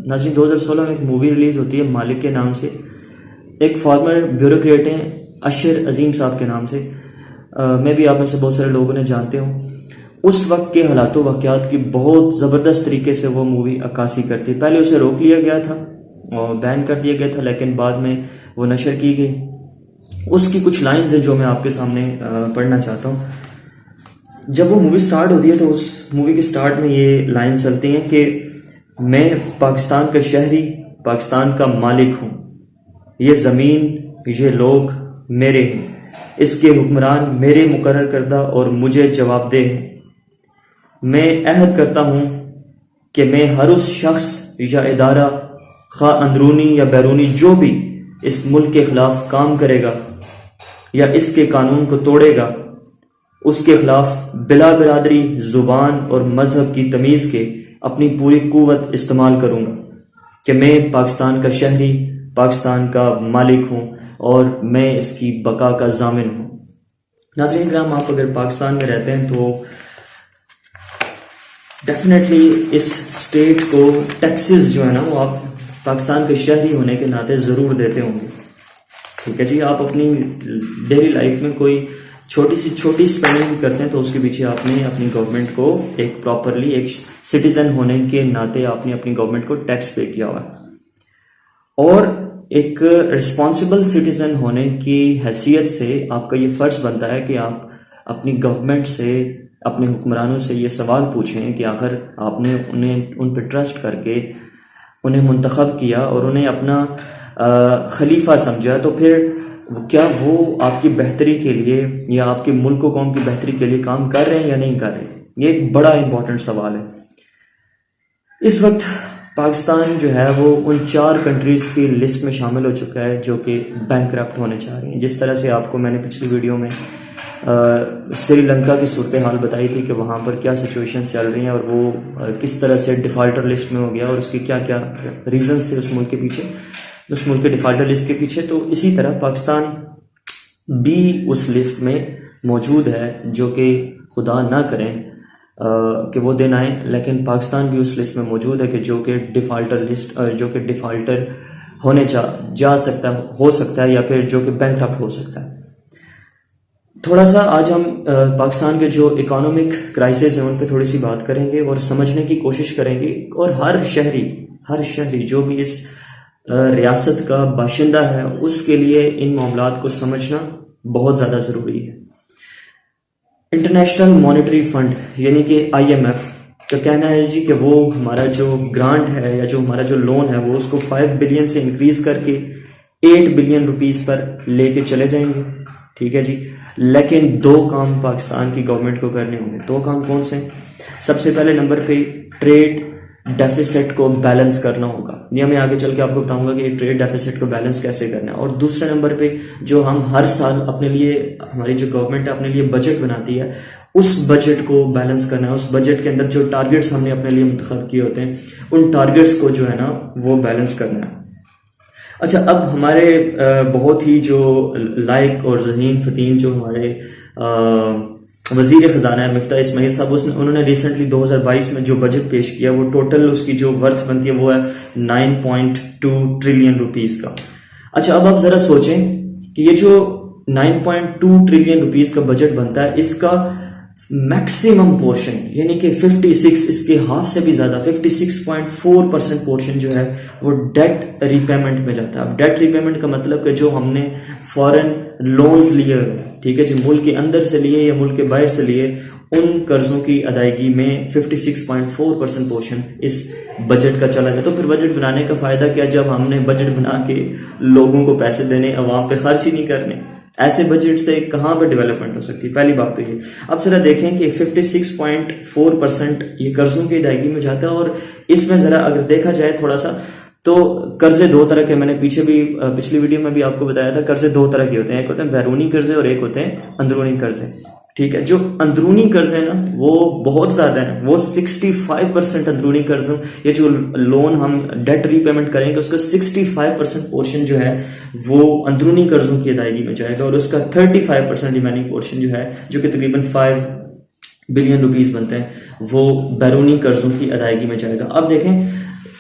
नाज़रीन 2016 में एक मूवी रिलीज़ होती है मालिक के नाम से। एक फॉर्मर ब्यूरोक्रेट हैं अशर अजीम साहब के नाम से, मैं भी आप में से बहुत सारे लोगों ने जानते हूँ। उस वक्त के हालात वाक़यात की बहुत ज़बरदस्त तरीके से वो मूवी अक्कासी करती। पहले उसे रोक लिया गया था और बैन कर दिया गया था, लेकिन बाद में वो नशर की गई। उसकी कुछ लाइंस हैं जो मैं आपके सामने पढ़ना चाहता हूँ। जब वो मूवी स्टार्ट होती है तो उस मूवी के स्टार्ट में ये लाइन चलती हैं कि मैं पाकिस्तान का शहरी, पाकिस्तान का मालिक हूँ, ये ज़मीन ये लोग मेरे हैं, इसके हुक्मरान मेरे मुकर्रर करदा और मुझे जवाबदेह हैं। मैं अहद करता हूँ कि मैं हर उस शख्स या इदारा खा अंदरूनी या बैरूनी जो भी इस मुल्क के ख़िलाफ़ काम करेगा या इसके कानून को तोड़ेगा, उसके ख़िलाफ़ बिला बिरादरी, ज़ुबान और मज़हब की तमीज़ के अपनी पूरी क़ुव्वत इस्तेमाल करूँगा कि मैं पाकिस्तान का शहरी, पाकिस्तान का मालिक हूँ और मैं इसकी बका का ज़ामिन हूँ। नाज़रीन किराम, आप अगर पाकिस्तान में रहते हैं तो डेफिनेटली इस स्टेट को टैक्सेस जो है ना वो आप पाकिस्तान के शहरी होने के नाते ज़रूर देते होंगे। ठीक है जी, आप अपनी डेली लाइफ में कोई छोटी स्पेंडिंग भी करते हैं तो उसके पीछे आपने अपनी गवर्नमेंट को एक प्रॉपरली एक सिटीज़न होने के नाते आपने अपनी गवर्नमेंट को टैक्स पे किया हुआ है। और एक रिस्पॉन्सिबल सिटीज़न होने की हैसियत से आपका ये फ़र्ज़ बनता है कि आप अपनी गवर्नमेंट से, अपने हुक्मरानों से ये सवाल पूछें कि आखिर आपने उन पर ट्रस्ट करके उन्हें मुंतखब किया और उन्हें अपना खलीफा समझा, तो फिर क्या वो आपकी बेहतरी के लिए या आपके मुल्क व कौम की बेहतरी के लिए काम कर रहे हैं या नहीं कर रहे? ये एक बड़ा इंपॉर्टेंट सवाल है। इस वक्त पाकिस्तान जो है वो उन 4 कंट्रीज़ की लिस्ट में शामिल हो चुका है जो कि बैंकरप्ट होने जा रही हैं। जिस तरह से आपको मैंने पिछली वीडियो में श्रीलंका की सूरत हाल बताई थी कि वहाँ पर क्या सिचुएशन चल रही हैं और वो किस तरह से डिफ़ाल्टर लिस्ट में हो गया और उसके क्या क्या रीज़न्स थे उस मुल्क के पीछे, उस मुल्क के डिफ़ाल्टर लिस्ट के पीछे। तो इसी तरह पाकिस्तान भी उस लिस्ट में मौजूद है, जो कि खुदा ना करें कि वो दिन आए, लेकिन पाकिस्तान भी उस लिस्ट में मौजूद है कि जो कि डिफ़ाल्टर लिस्ट, जो कि डिफ़ाल्टर होने जा सकता हो सकता है या फिर जो कि बैंकरप्ट हो सकता है। थोड़ा सा आज हम पाकिस्तान के जो इकोनॉमिक क्राइसिस हैं उन पे थोड़ी सी बात करेंगे और समझने की कोशिश करेंगे। और हर शहरी जो भी इस रियासत का बाशिंदा है उसके लिए इन मामलात को समझना बहुत ज़्यादा ज़रूरी है। इंटरनेशनल मॉनेटरी फंड यानी कि IMF का कहना है जी कि वो हमारा जो ग्रांट है या जो हमारा जो लोन है वो उसको 5 बिलियन से इंक्रीज़ करके 8 बिलियन रुपीस पर लेके चले जाएंगे। ठीक है जी, लेकिन 2 काम पाकिस्तान की गवर्नमेंट को करने होंगे। 2 काम कौन से हैं? सबसे पहले नंबर पे ट्रेड डेफिसिट को बैलेंस करना होगा। ये मैं आगे चल के आपको बताऊंगा कि ट्रेड डेफिसिट को बैलेंस कैसे करना है। और दूसरे नंबर पे जो हम हर साल अपने लिए, हमारी जो गवर्नमेंट अपने लिए बजट बनाती है, उस बजट को बैलेंस करना है। उस बजट के अंदर जो टारगेट्स हमने अपने लिए मुंतखब किए होते हैं उन टारगेट्स को जो है ना वो बैलेंस करना है। अच्छा, अब हमारे बहुत ही जो लाइक और ज़हीन फ़तीन जो हमारे वज़ीर ख़जाना है मिफ्ता इस्माइल साहब, उन्होंने रिसेंटली 2022 में जो बजट पेश किया वो टोटल उसकी जो वर्थ बनती है वो है 9.2 ट्रिलियन रुपीज़ का। अच्छा, अब आप ज़रा सोचें कि ये जो 9.2 ट्रिलियन रुपीज़ का बजट बनता है इसका मैक्सिमम पोर्शन यानी कि 56, इसके हाफ से भी ज़्यादा 56.4% पोर्शन जो है वो डेट रीपेमेंट में जाता है। अब डेट रीपेमेंट का मतलब कि जो हमने फॉरेन लोन्स लिए हुए, ठीक है जी, मुल्क के अंदर से लिए या मुल्क के बाहर से लिए, उन कर्ज़ों की अदायगी में 56.4% पोर्शन इस बजट का चला जाए। तो फिर बजट बनाने का फ़ायदा क्या जब हमने बजट बना के लोगों को पैसे देने, अवाम पे खर्च ही नहीं करने? ऐसे बजट से कहाँ पर डेवलपमेंट हो सकती है? पहली बात तो ये। अब जरा देखें कि 56.4% ये कर्ज़ों की अदायगी में जाता है। और इसमें ज़रा अगर देखा जाए थोड़ा सा तो कर्ज़े 2 तरह के, मैंने पिछली वीडियो में भी आपको बताया था, कर्ज़े 2 तरह के होते हैं। एक होते हैं बैरूनी कर्ज़े और एक होते हैं अंदरूनी कर्ज़े। ठीक है, जो अंदरूनी कर्ज़े हैं ना वो बहुत ज़्यादा है, वो 65% अंदरूनी कर्ज़ों, ये जो लोन हम डेट रीपेमेंट करेंगे उसका 65% पोर्शन जो है वो अंदरूनी कर्ज़ों की अदायगी में जाएगा और उसका 35% रिमेनिंग पोर्शन जो है, जो कि तकरीबन 5 बिलियन रुपीज़ बनते हैं, वो बैरूनी कर्ज़ों की अदायगी में जाएगा। अब देखें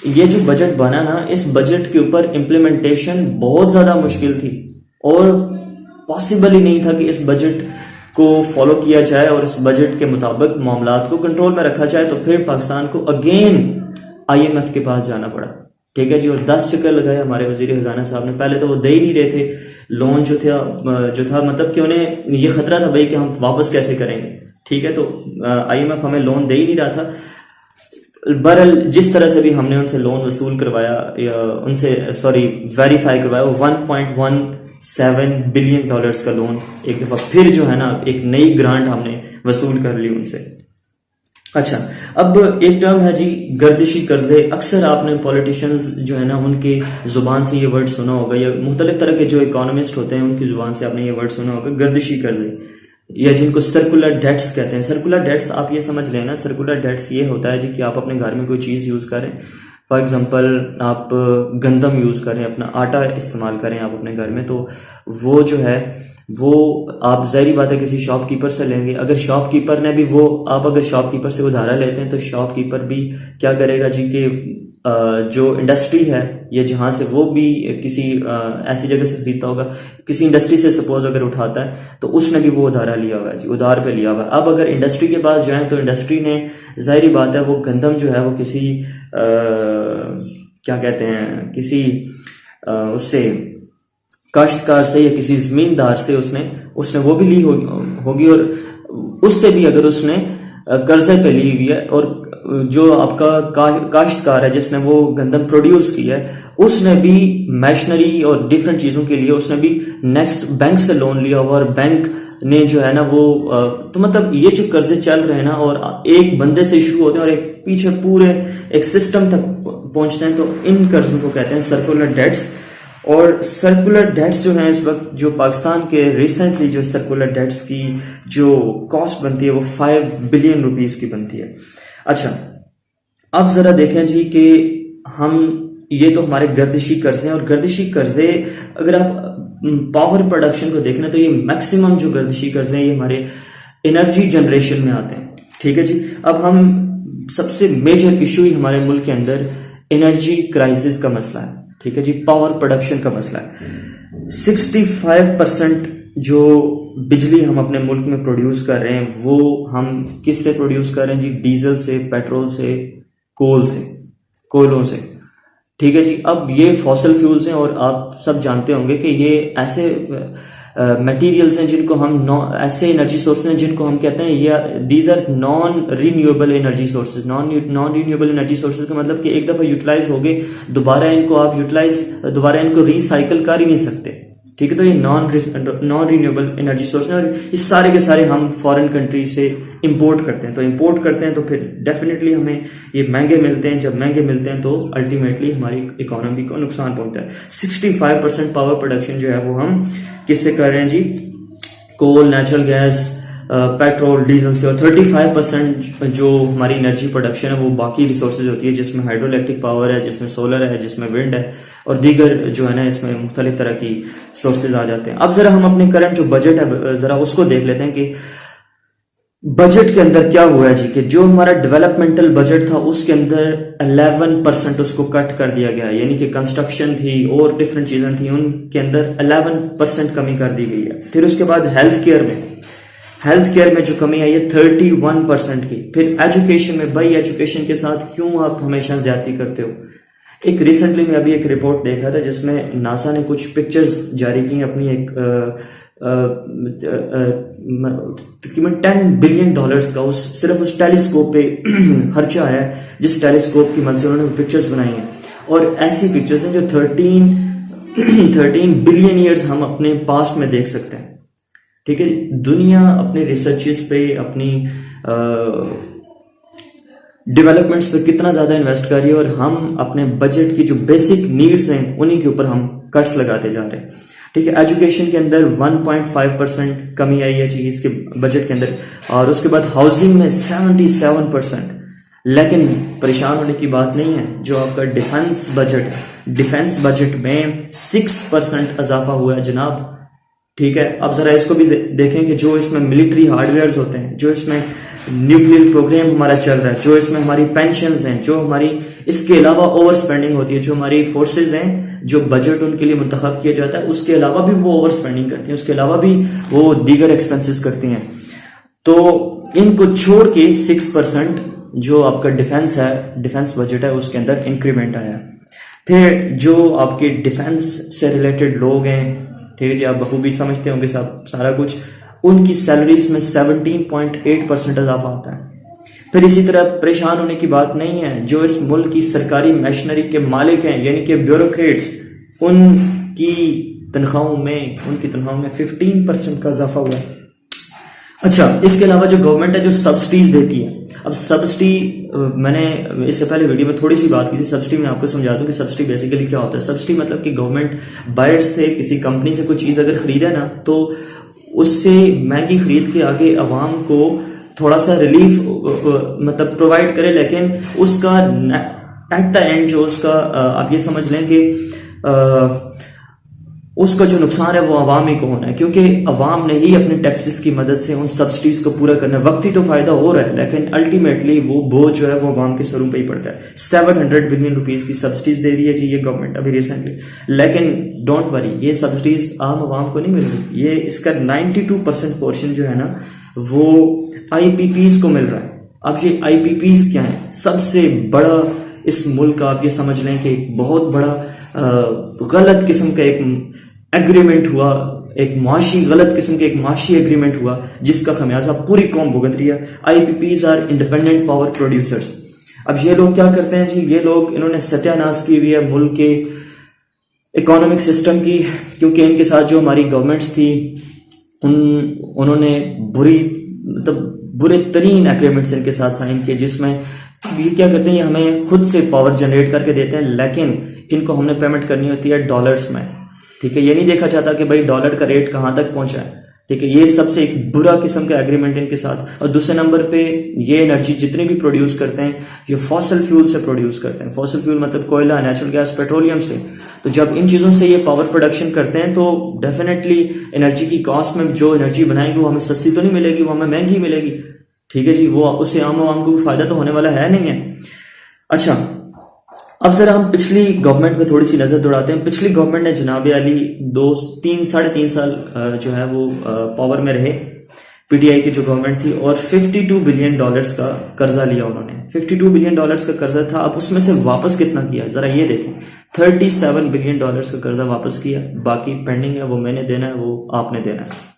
ये जो बजट बना ना, इस बजट के ऊपर इम्प्लीमेंटेशन बहुत ज़्यादा मुश्किल थी और पॉसिबल ही नहीं था कि इस बजट को फॉलो किया जाए और इस बजट के मुताबिक मामलात को कंट्रोल में रखा जाए। तो फिर पाकिस्तान को अगेन IMF के पास जाना पड़ा, ठीक है जी। और 10 चक्कर लगाए हमारे वजीर खजाना साहब ने। पहले तो वो दे ही नहीं रहे थे लोन जो था मतलब कि उन्हें ये खतरा था भाई कि हम वापस कैसे करेंगे, ठीक है। तो IMF हमें लोन दे ही नहीं रहा था। बहरहाल जिस तरह से भी हमने उनसे लोन वसूल करवाया या उनसे वेरीफाई करवाया, वो $1.17 बिलियन का लोन एक दफ़ा फिर जो है ना एक नई ग्रांट हमने वसूल कर ली उनसे। अच्छा, अब एक टर्म है जी गर्दिशी कर्जे। अक्सर आपने पॉलिटिशियंस जो है ना उनके ज़ुबान से ये वर्ड सुना होगा, या मुख्तलिफ तरह के जो इकोनॉमिस्ट होते हैं उनकी ज़ुबान से आपने ये वर्ड सुना होगा, गर्दिशी कर्जे, या जिनको सर्कुलर डेट्स कहते हैं। सर्कुलर डेट्स आप ये समझ लेना, सर्कुलर डेट्स ये होता है जी कि आप अपने घर में कोई चीज़ यूज़ करें, फॉर एग्जांपल आप गंदम यूज़ करें, अपना आटा इस्तेमाल करें आप अपने घर में, तो वो जो है वो आप ज़ाहिर बात है किसी शॉपकीपर से लेंगे। अगर शॉपकीपर ने भी आप अगर शॉपकीपर से उधारा लेते हैं तो शॉपकीपर भी क्या करेगा जी कि जो इंडस्ट्री है या जहाँ से वो भी किसी ऐसी जगह से खरीदता होगा, किसी इंडस्ट्री से सपोज अगर उठाता है तो उसने भी वो उधारा लिया हुआ है जी, उधार पे लिया हुआ है। अब अगर इंडस्ट्री के पास जाएं तो इंडस्ट्री ने ज़ाहिर बात है वो गंदम जो है वो किसी क्या कहते हैं किसी उससे काश्तकार से या किसी ज़मींदार से उसने वो भी ली होगी और उससे भी अगर उसने कर्जे पे ली हुई है, और जो आपका काश्तकार है जिसने वो गंदम प्रोड्यूस किया है उसने भी मशीनरी और डिफरेंट चीज़ों के लिए उसने भी नेक्स्ट बैंक से लोन लिया हुआ, और बैंक ने जो है ना वो तो मतलब ये जो कर्जे चल रहे हैं ना और एक बंदे से शुरू होते हैं और एक पीछे पूरे एक सिस्टम तक पहुंचते हैं, तो इन कर्जों को कहते हैं सर्कुलर डेट्स। और सर्कुलर डेट्स जो हैं इस वक्त जो पाकिस्तान के रिसेंटली जो सर्कुलर डेट्स की जो कॉस्ट बनती है वो 5 बिलियन रुपीस की बनती है। अच्छा, अब ज़रा देखें जी कि हम ये तो हमारे गर्दिशी कर्जे हैं, और गर्दिशी कर्जे अगर आप पावर प्रोडक्शन को देखना तो ये मैक्सिमम जो गर्दिशी कर्जे हैं ये हमारे एनर्जी जनरेशन में आते हैं, ठीक है जी। अब हम सबसे मेजर इशू ही हमारे मुल्क के अंदर एनर्जी क्राइसिस का मसला है, ठीक है जी, पावर प्रोडक्शन का मसला है। 65% जो बिजली हम अपने मुल्क में प्रोड्यूस कर रहे हैं वो हम किस से प्रोड्यूस कर रहे हैं जी? डीजल से, पेट्रोल से, कोयलों से, ठीक है जी। अब ये फॉसल फ्यूल्स हैं और आप सब जानते होंगे कि ये ऐसे मटेरियल्स हैं जिनको हम ऐसे एनर्जी सोर्सेज हैं जिनको हम कहते हैं या these are non renewable energy sources. Non renewable energy sources का मतलब कि एक दफ़ा यूटिलाइज हो गए दोबारा इनको रिसाइकल कर ही नहीं सकते, ठीक है। तो ये नॉन रिन्यूएबल एनर्जी सोर्स है और इस सारे के सारे हम फॉरेन कंट्री से इंपोर्ट करते हैं। तो इंपोर्ट करते हैं तो फिर डेफिनेटली हमें ये महंगे मिलते हैं। जब महंगे मिलते हैं तो अल्टीमेटली हमारी इकोनॉमी को नुकसान पहुंचता है। 65% पावर प्रोडक्शन जो है वो हम किससे कर रहे हैं जी? कोल, नेचुरल गैस, पेट्रोल, डीजल से। और 35% जो हमारी एनर्जी प्रोडक्शन है वो बाकी रिसोर्सेज होती है जिसमें हाइड्रो इलेक्ट्रिक पावर है, जिसमें सोलर है, जिसमें विंड है और दीगर जो है ना इसमें मुख्तलिफ तरह की सोर्सेज आ जाते हैं। अब ज़रा हम अपने करंट जो बजट है ज़रा उसको देख लेते हैं कि बजट के अंदर क्या हुआ है जी कि जो हमारा डेवलपमेंटल बजट था उसके अंदर 11% उसको कट कर दिया गया है, यानी कि कंस्ट्रक्शन थी और डिफरेंट चीज़ें थी उनके अंदर 11% कमी कर दी गई है। फिर उसके बाद हेल्थ केयर में जो कमी आई है 31% की। फिर एजुकेशन में, भाई एजुकेशन के साथ क्यों आप हमेशा ज्यादती करते हो? एक रिसेंटली मैं अभी एक रिपोर्ट देख रहा था जिसमें नासा ने कुछ पिक्चर्स जारी की अपनी एक तकरीबन $10 बिलियन का सिर्फ उस टेलीस्कोप पे खर्चा है जिस टेलीस्कोप की मदद से उन्होंने पिक्चर्स बनाई हैं। और ऐसी पिक्चर्स हैं जो 13 बिलियन ईयर्स हम अपने पास्ट में देख सकते हैं, ठीक है। दुनिया अपने रिसर्चेस पे, अपनी डेवलपमेंट्स पे कितना ज़्यादा इन्वेस्ट कर रही है और हम अपने बजट की जो बेसिक नीड्स हैं उन्हीं के ऊपर हम कट्स लगाते जा रहे हैं, ठीक है। एजुकेशन के अंदर 1.5% कमी आई है जी इसके बजट के अंदर। और उसके बाद हाउसिंग में 77%। लेकिन परेशान होने की बात नहीं है, जो आपका डिफेंस बजट में 6% इजाफा हुआ है जनाब, ठीक है। अब जरा इसको भी देखें कि जो इसमें मिलिट्री हार्डवेयर्स होते हैं, जो इसमें न्यूक्लियर प्रोग्राम हमारा चल रहा है, जो इसमें हमारी पेंशन्स हैं, जो हमारी इसके अलावा ओवर स्पेंडिंग होती है, जो हमारी फोर्सेज हैं, जो बजट उनके लिए मुंतखब किया जाता है उसके अलावा भी वो ओवर स्पेंडिंग करती हैं, उसके अलावा भी वो दीगर एक्सपेंसेस करती हैं। तो इनको छोड़ के 6% जो आपका डिफेंस है, डिफेंस बजट है, उसके अंदर इंक्रीमेंट आया। फिर जो आपके डिफेंस से रिलेटेड लोग हैं, ठीक है जी, आप बखूबी समझते होंगे सब सारा कुछ, उनकी सैलरीज में 17.8% इजाफा आता है। फिर इसी तरह परेशान होने की बात नहीं है, जो इस मुल्क की सरकारी मशीनरी के मालिक हैं यानी कि ब्यूरोक्रेट्स, उनकी तनख्वाहों में 15% का इजाफा हुआ है। अच्छा, इसके अलावा जो गवर्नमेंट है जो सब्सिडीज देती है, अब सब्सिडी मैंने इससे पहले वीडियो में थोड़ी सी बात की थी। सब्सिडी मैं आपको समझा दूं कि सब्सिडी बेसिकली क्या होता है। सब्सिडी मतलब कि गवर्नमेंट बाहर से किसी कंपनी से कोई चीज़ अगर खरीदे ना, तो उससे महंगी खरीद के आगे अवाम को थोड़ा सा रिलीफ मतलब प्रोवाइड करे, लेकिन उसका एट द एंड जो उसका आप ये समझ लें कि उसका जो नुकसान है वो अवाम ही को होना है, क्योंकि अवाम ने ही अपने टैक्सेस की मदद से उन सब्सिडीज को पूरा करना है। वक्ती तो फायदा हो रहा है, लेकिन अल्टीमेटली वो बोझ जो है वो अवाम के सरों पे ही पड़ता है। 700 बिलियन रुपीस की सब्सिडीज दे रही है जी ये गवर्नमेंट अभी रिसेंटली, लेकिन डोंट वरी, ये सब्सिडीज आम अवाम को नहीं मिल रही। ये इसका 92% पोर्शन जो है ना वो IPPs को मिल रहा है। अब ये IPPs क्या है? सबसे बड़ा इस मुल्क का आप ये समझ लें कि एक बहुत बड़ा गलत किस्म का एक एग्रीमेंट हुआ, एक माशी गलत किस्म का एक माशी एग्रीमेंट हुआ जिसका खमियाजा पूरी कौम भुगत रही है। IPPs are independent power producers. अब ये लोग क्या करते हैं जी, ये लोग इन्होंने सत्यानाश की हुई है मुल्क के इकोनॉमिक सिस्टम की, क्योंकि इनके साथ जो हमारी गवर्नमेंट्स थी उन्होंने बुरे तरीन एग्रीमेंट्स इनके साथ साइन किए, जिसमें ये क्या करते हैं, ये हमें खुद से पावर जनरेट करके देते हैं, लेकिन इनको हमने पेमेंट करनी होती है डॉलर्स में। ठीक है, ये नहीं देखा जाता कि भाई डॉलर का रेट कहाँ तक पहुंचा है। ठीक है, ये सबसे एक बुरा किस्म का एग्रीमेंट इनके साथ। और दूसरे नंबर पे ये एनर्जी जितनी भी प्रोड्यूस करते हैं ये फॉसिल फ्यूल से प्रोड्यूस करते हैं। फॉसिल फ्यूल मतलब कोयला, नेचुरल गैस, पेट्रोलियम से। तो जब इन चीज़ों से ये पावर प्रोडक्शन करते हैं तो डेफिनेटली एनर्जी की कॉस्ट में जो एनर्जी बनाएंगे वो हमें सस्ती तो नहीं मिलेगी, वो हमें महंगी मिलेगी। ठीक है जी, वो उससे आम आवाम को भी फायदा तो होने वाला है नहीं है। अच्छा, अब जरा हम पिछली गवर्नमेंट में थोड़ी सी नजर दौड़ाते हैं। पिछली गवर्नमेंट ने जनाब अली 3.5 साल जो है वो पावर में रहे, PTI की जो गवर्नमेंट थी, और $52 बिलियन का कर्जा लिया उन्होंने। $52 बिलियन का कर्जा था। अब उसमें से वापस कितना किया जरा ये देखें, $37 बिलियन का कर्जा वापस किया, बाकी पेंडिंग है, वो मैंने देना है, वो आपने देना है।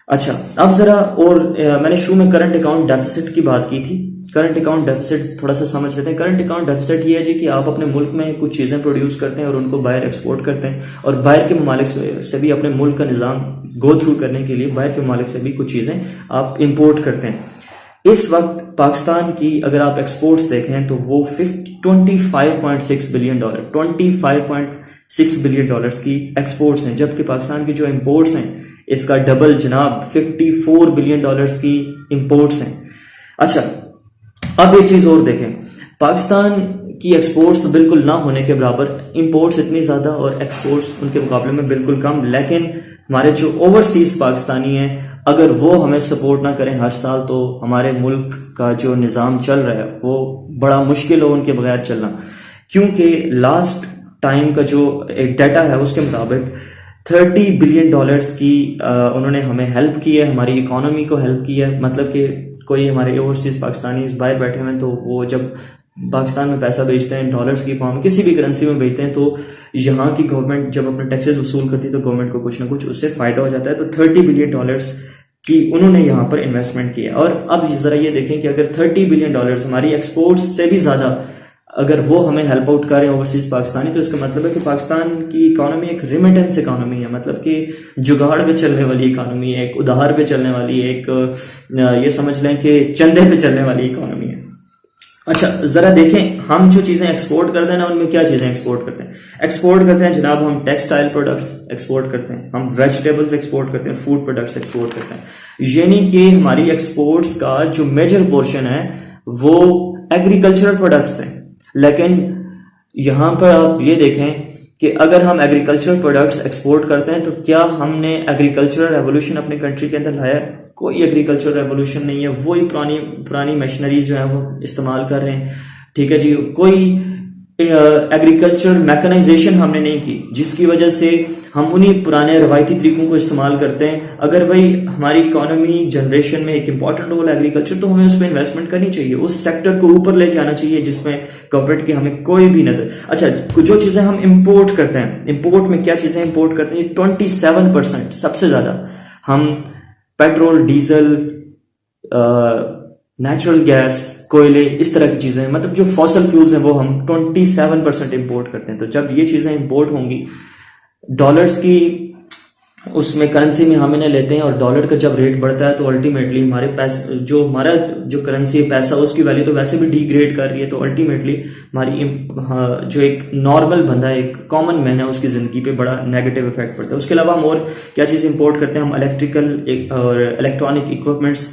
अच्छा, अब जरा और मैंने शुरू में करंट अकाउंट डेफिसिट की बात की थी। करंट अकाउंट डेफिसिट थोड़ा सा समझ लेते हैं। करंट अकाउंट डेफिसिट ये है जी कि आप अपने मुल्क में कुछ चीज़ें प्रोड्यूस करते हैं और उनको बाहर एक्सपोर्ट करते हैं, और बाहर के ममालिक से भी अपने मुल्क का निज़ाम गो थ्रू करने के लिए बाहर के ममालिक से भी कुछ चीज़ें आप इंपोर्ट करते हैं। इस वक्त पाकिस्तान की अगर आप एक्सपोर्ट्स देखें तो वो $25.6 बिलियन 25.6 बिलियन की एक्सपोर्ट्स हैं, जबकि पाकिस्तान की जो इंपोर्ट्स हैं इसका डबल जनाब $54 बिलियन की इंपोर्ट्स हैं। अच्छा, अब एक चीज़ और देखें, पाकिस्तान की एक्सपोर्ट्स तो बिल्कुल ना होने के बराबर, इंपोर्ट्स इतनी ज़्यादा और एक्सपोर्ट्स उनके मुकाबले में बिल्कुल कम, लेकिन हमारे जो ओवरसीज पाकिस्तानी हैं अगर वो हमें सपोर्ट ना करें हर साल, तो हमारे मुल्क का जो निज़ाम चल रहा है वो बड़ा मुश्किल हो उनके बगैर चलना। क्योंकि लास्ट टाइम का जो एक डाटा है उसके मुताबिक $30 बिलियन की उन्होंने हमें हेल्प की है, हमारी इकोनॉमी को हेल्प की है। मतलब कि कोई हमारे ओवरसीज पाकिस्तानी बाहर बैठे हुए हैं, तो वो जब पाकिस्तान में पैसा बेचते हैं डॉलर्स की फॉर्म किसी भी करेंसी में बेचते हैं, तो यहाँ की गवर्नमेंट जब अपने टैक्सेस वसूल करती है तो गवर्नमेंट को कुछ ना कुछ उससे फ़ायदा हो जाता है। तो $30 बिलियन की उन्होंने यहाँ पर इन्वेस्टमेंट की है। और अब ज़रा ये देखें कि अगर $30 बिलियन हमारी एक्सपोर्ट्स से भी ज़्यादा अगर वो हमें हेल्प आउट करें ओवरसीज पाकिस्तानी, तो इसका मतलब है कि पाकिस्तान की इकोनॉमी एक रिमिटेंस इकोनॉमी है, मतलब कि जुगाड़ पे चलने वाली इकोनॉमी है, एक उधार पे चलने वाली, एक ये समझ लें कि चंदे पे चलने वाली इकोनॉमी है। अच्छा, ज़रा देखें हम जो चीज़ें एक्सपोर्ट करते हैं ना, उनमें क्या चीज़ें एक्सपोर्ट करते हैं। एक्सपोर्ट करते हैं जनाब हम टेक्सटाइल प्रोडक्ट्स एक्सपोर्ट करते हैं, हम वेजिटेबल्स एक्सपोर्ट करते हैं, फूड प्रोडक्ट्स एक्सपोर्ट करते हैं। यानी कि हमारी एक्सपोर्ट्स का जो मेजर पोर्शन है वो एग्रीकल्चरल प्रोडक्ट्स हैं। लेकिन यहाँ पर आप ये देखें कि अगर हम एग्रीकल्चरल प्रोडक्ट्स एक्सपोर्ट करते हैं तो क्या हमने एग्रीकल्चरल रेवोल्यूशन अपने कंट्री के अंदर लाया? कोई एग्रीकल्चरल रेवोल्यूशन नहीं है। वही पुरानी मशीनरीज जो है वो इस्तेमाल कर रहे हैं। ठीक है जी। कोई एग्रीकल्चर मैकेनाइजेशन हमने नहीं की, जिसकी वजह से हम उन्हीं पुराने रवायती तरीकों को इस्तेमाल करते हैं। अगर भाई हमारी इकोनॉमी जनरेशन में एक इंपॉर्टेंट रोल है एग्रीकल्चर, तो हमें उसमें इन्वेस्टमेंट करनी चाहिए, उस सेक्टर को ऊपर लेके आना चाहिए जिसमें कॉर्पोरेट की हमें कोई भी नजर। अच्छा, जो चीज़ें हम इंपोर्ट करते हैं, इंपोर्ट में क्या चीज़ें इंपोर्ट करते हैं, 27% सबसे ज़्यादा हम पेट्रोल, डीजल, नेचुरल गैस, कोयले, इस तरह की चीज़ें, मतलब जो फॉसल फ्यूल्स हैं वो हम 27% इंपोर्ट करते हैं। तो जब ये चीज़ें इंपोर्ट होंगी डॉलर्स की उसमें करेंसी में हम इन्हें लेते हैं, और डॉलर का जब रेट बढ़ता है तो अल्टीमेटली हमारे पैसे, जो हमारा जो करेंसी है पैसा, उसकी वैल्यू तो वैसे भी डिग्रेड कर रही है। तो अल्टीमेटली हमारी जो एक नॉर्मल बंदा है, एक कॉमन मैन है, उसकी ज़िंदगी पे बड़ा नेगेटिव इफेक्ट पड़ता है। उसके अलावा हम और क्या चीज़ इंपोर्ट करते हैं, हम इलेक्ट्रिकल और इलेक्ट्रॉनिक इक्विपमेंट्स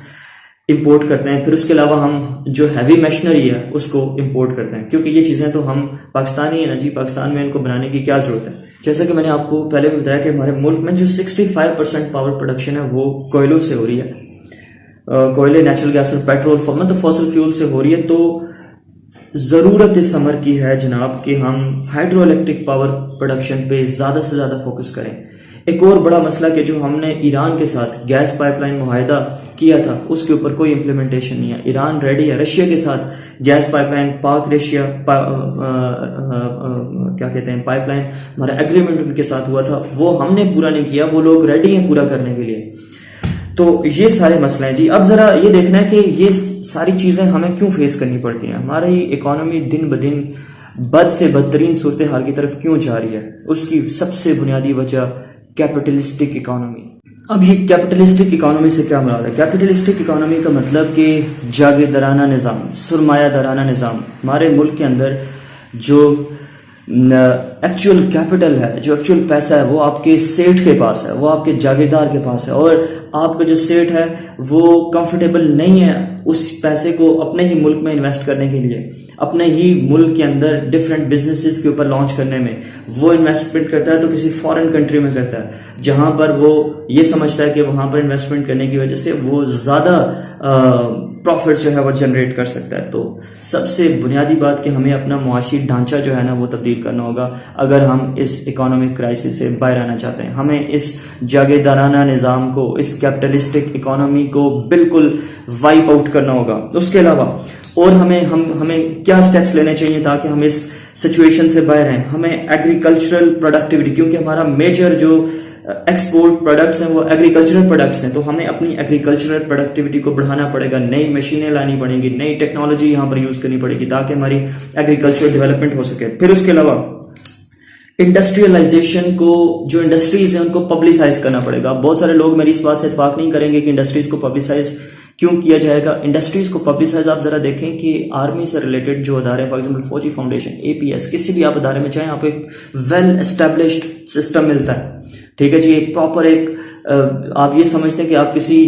इंपोर्ट करते हैं। फिर उसके अलावा हम जो हैवी मशीनरी है उसको इंपोर्ट करते हैं, क्योंकि ये चीज़ें तो हम पाकिस्तानी है ना जी, पाकिस्तान में इनको बनाने की क्या ज़रूरत है। जैसा कि मैंने आपको पहले भी बताया कि हमारे मुल्क में जो 65% पावर प्रोडक्शन है वो कोयलों से हो रही है, कोयले, नेचुरल गैस और पेट्रोल, मतलब फॉसल फ्यूल से हो रही है। तो ज़रूरत इस समर की है जनाब कि हम हाइड्रो इलेक्ट्रिक पावर प्रोडक्शन पे ज़्यादा से ज़्यादा फोकस करें। एक और बड़ा मसला कि जो हमने ईरान के साथ गैस पाइपलाइन मुआहदा किया था उसके ऊपर कोई इम्प्लीमेंटेशन नहीं है। ईरान रेडी है रशिया के साथ गैस पाइपलाइन, पाक रशिया क्या कहते हैं पाइपलाइन, हमारा एग्रीमेंट उनके साथ हुआ था, वो हमने पूरा नहीं किया, वो लोग रेडी हैं पूरा करने के लिए। तो ये सारे मसले हैं जी। अब ज़रा ये देखना है कि ये सारी चीज़ें हमें क्यों फेस करनी पड़ती हैं, हमारी इकॉनमी दिन ब दिन बद से बदतरीन सूरत हाल की तरफ क्यों जा रही है। उसकी सबसे बुनियादी वजह कैपिटलिस्टिक इकोनॉमी। अब ये कैपिटलिस्टिक इकोनॉमी से क्या मुराद है? कैपिटलिस्टिक इकोनॉमी का मतलब कि जागीरदाराना निज़ाम, सरमायादाराना निज़ाम। हमारे मुल्क के अंदर जो एक्चुअल कैपिटल है, जो एक्चुअल पैसा है, वो आपके सेठ के पास है, वो आपके जागीरदार के पास है, और आपका जो सेठ है वो कंफर्टेबल नहीं है उस पैसे को अपने ही मुल्क में इन्वेस्ट करने के लिए, अपने ही मुल्क के अंदर डिफरेंट बिजनेसेस के ऊपर लॉन्च करने में। वो इन्वेस्टमेंट करता है तो किसी फॉरेन कंट्री में करता है जहां पर वो ये समझता है कि वहां पर इन्वेस्टमेंट करने की वजह से वो ज़्यादा प्रॉफिट जो है वो जनरेट कर सकता है। तो सबसे बुनियादी बात कि हमें अपना मुआशी ढांचा जो है ना वो तब्दील करना होगा अगर हम इस इकोनॉमिक क्राइसिस से बाहर आना चाहते हैं। हमें इस जागीरदाराना निज़ाम को, इस कैपिटलिस्टिक इकोनॉमी को बिल्कुल वाइप आउट करना होगा। उसके अलावा और हमें क्या स्टेप्स लेने चाहिए ताकि हम इस सिचुएशन से बाहर आएं। हमें एग्रीकल्चरल प्रोडक्टिविटी, क्योंकि हमारा मेजर जो एक्सपोर्ट प्रोडक्ट्स हैं वो एग्रीकल्चरल प्रोडक्ट्स हैं, तो हमें अपनी एग्रीकल्चरल प्रोडक्टिविटी को बढ़ाना पड़ेगा, नई मशीनें लानी पड़ेंगी, नई टेक्नोलॉजी यहाँ पर यूज़ करनी पड़ेगी ताकि हमारी एग्रीकल्चर डेवलपमेंट हो सके। फिर उसके अलावा इंडस्ट्रियलाइजेशन को, जो इंडस्ट्रीज हैं उनको पब्लिसाइज करना पड़ेगा। बहुत सारे लोग मेरी इस बात से इतफाक नहीं करेंगे कि इंडस्ट्रीज को पब्लिसाइज क्यों किया जाएगा। इंडस्ट्रीज को पब्लिसाइज आप जरा देखें कि आर्मी से रिलेटेड जो अदारे, फॉर एग्जांपल फौजी फाउंडेशन, APS, किसी भी आप अदारे में चाहें आपको एक वेल एस्टेब्लिश्ड सिस्टम मिलता है, ठीक है जी। एक प्रॉपर एक आप ये समझते हैं कि आप किसी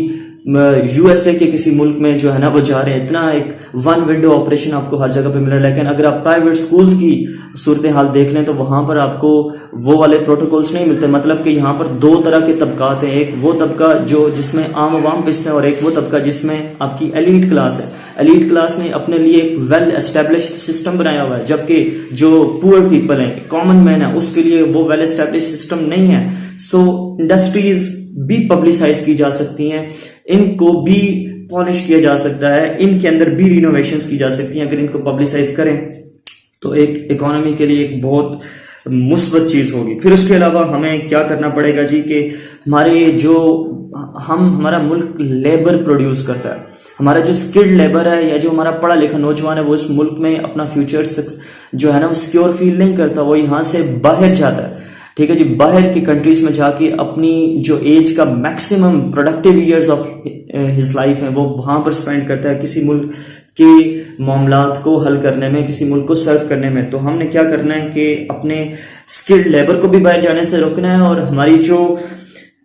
USA के किसी मुल्क में जो है ना वो जा रहे हैं, इतना एक वन विंडो ऑपरेशन आपको हर जगह पे मिल रहा है। लेकिन अगर आप प्राइवेट स्कूल्स की सूरत हाल देख लें तो वहाँ पर आपको वो वाले प्रोटोकॉल्स नहीं मिलते। मतलब कि यहाँ पर दो तरह के तबकात हैं, एक वो तबका जो जिसमें आम आवाम पिसते हैं और एक वो तबका जिसमें आपकी एलीट क्लास है। एलीट क्लास ने अपने लिए एक वेल एस्टेब्लिश्ड सिस्टम बनाया हुआ है, जबकि जो पुअर पीपल हैं, कॉमन मैन है, उसके लिए वो वेल एस्टेब्लिश्ड सिस्टम नहीं है। सो इंडस्ट्रीज भी पब्लिसाइज की जा सकती हैं, इनको भी पॉलिश किया जा सकता है, इनके अंदर भी रिनोवेशंस की जा सकती हैं। अगर इनको पब्लिसाइज करें तो एक इकोनॉमी के लिए एक बहुत मुस्बत चीज़ होगी। फिर उसके अलावा हमें क्या करना पड़ेगा जी कि हमारे जो हमारा मुल्क लेबर प्रोड्यूस करता है, हमारा जो स्किल्ड लेबर है या जो हमारा पढ़ा लिखा नौजवान है वो इस मुल्क में अपना फ्यूचर जो है ना वो सिक्योर फील नहीं करता, वो यहाँ से बाहर जाता है, ठीक है जी। बाहर की कंट्रीज में जाके अपनी जो एज का maximum productive years of his life है वो वहाँ पर स्पेंड करता है किसी मुल्क के मामलात को हल करने में, किसी मुल्क को सर्व करने में। तो हमने क्या करना है कि अपने स्किल्ड लेबर को भी बाहर जाने से रोकना है और हमारी जो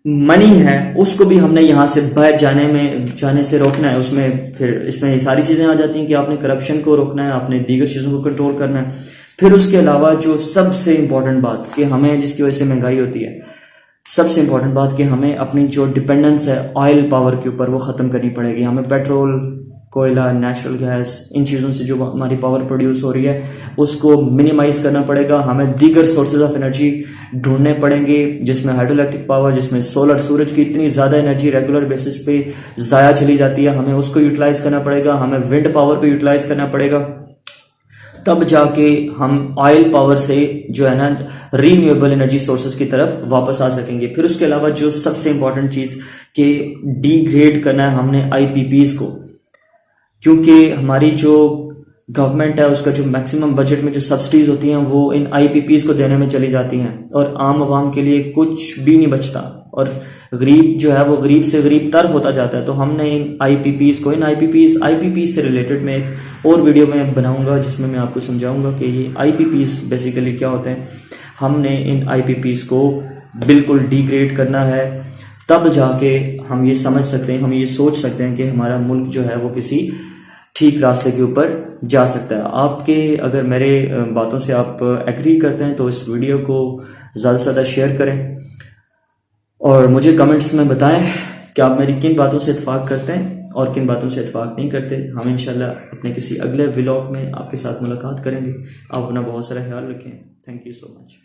मनी है उसको भी हमने यहाँ से बाहर जाने से रोकना है। उसमें फिर इसमें ये सारी चीज़ें आ जाती हैं कि आपने करप्शन को रोकना है, आपने दीगर चीज़ों को कंट्रोल करना है। फिर उसके अलावा जो सबसे इम्पोर्टेंट बात कि हमें, जिसकी वजह से महंगाई होती है, सबसे इम्पोर्टेंट बात कि हमें अपनी जो डिपेंडेंस है ऑयल पावर के ऊपर वो ख़त्म करनी पड़ेगी। हमें पेट्रोल, कोयला, नेचुरल गैस, इन चीज़ों से जो हमारी पावर प्रोड्यूस हो रही है उसको मिनिमाइज करना पड़ेगा। हमें दीगर सोर्सेज ऑफ एनर्जी ढूंढने पड़ेंगे जिसमें हाइड्रो इलेक्ट्रिक पावर, जिसमें सोलर, सूरज की इतनी ज़्यादा एनर्जी रेगुलर बेसिस पे ज़ाया चली जाती है, हमें उसको यूटिलाइज करना पड़ेगा। हमें विंड पावर को यूटिलाइज करना पड़ेगा, तब जाके हम ऑयल पावर से जो है ना रीन्यूएबल एनर्जी सोर्सेज की तरफ वापस आ सकेंगे। फिर उसके अलावा जो सबसे इंपॉर्टेंट चीज़ कि डिग्रेड करना है हमने आईपीपीज को, क्योंकि हमारी जो गवर्नमेंट है उसका जो मैक्सिमम बजट में जो सब्सिडीज होती हैं वो इन आईपीपीज को देने में चली जाती हैं और आम आवाम के लिए कुछ भी नहीं बचता और गरीब जो है वो गरीब से गरीब तर होता जाता है। तो हमने इन आईपीपीज से रिलेटेड मैं एक और वीडियो में बनाऊंगा जिसमें मैं आपको समझाऊंगा कि ये आईपीपीज बेसिकली क्या होते हैं। हमने इन आईपीपीज को बिल्कुल डिग्रेड करना है, तब जाके हम ये समझ सकते हैं, हम ये सोच सकते हैं कि हमारा मुल्क जो है वो किसी ठीक रास्ते के ऊपर जा सकता है। आपके अगर मेरे बातों से आप एग्री करते हैं तो इस वीडियो को ज़्यादा से ज़्यादा शेयर करें और मुझे कमेंट्स में बताएं कि आप मेरी किन बातों से इत्तेफाक करते हैं और किन बातों से इत्तेफाक नहीं करते। हम इंशाल्लाह अपने किसी अगले व्लॉग में आपके साथ मुलाकात करेंगे। आप अपना बहुत सारा ख्याल रखें। Thank you so much.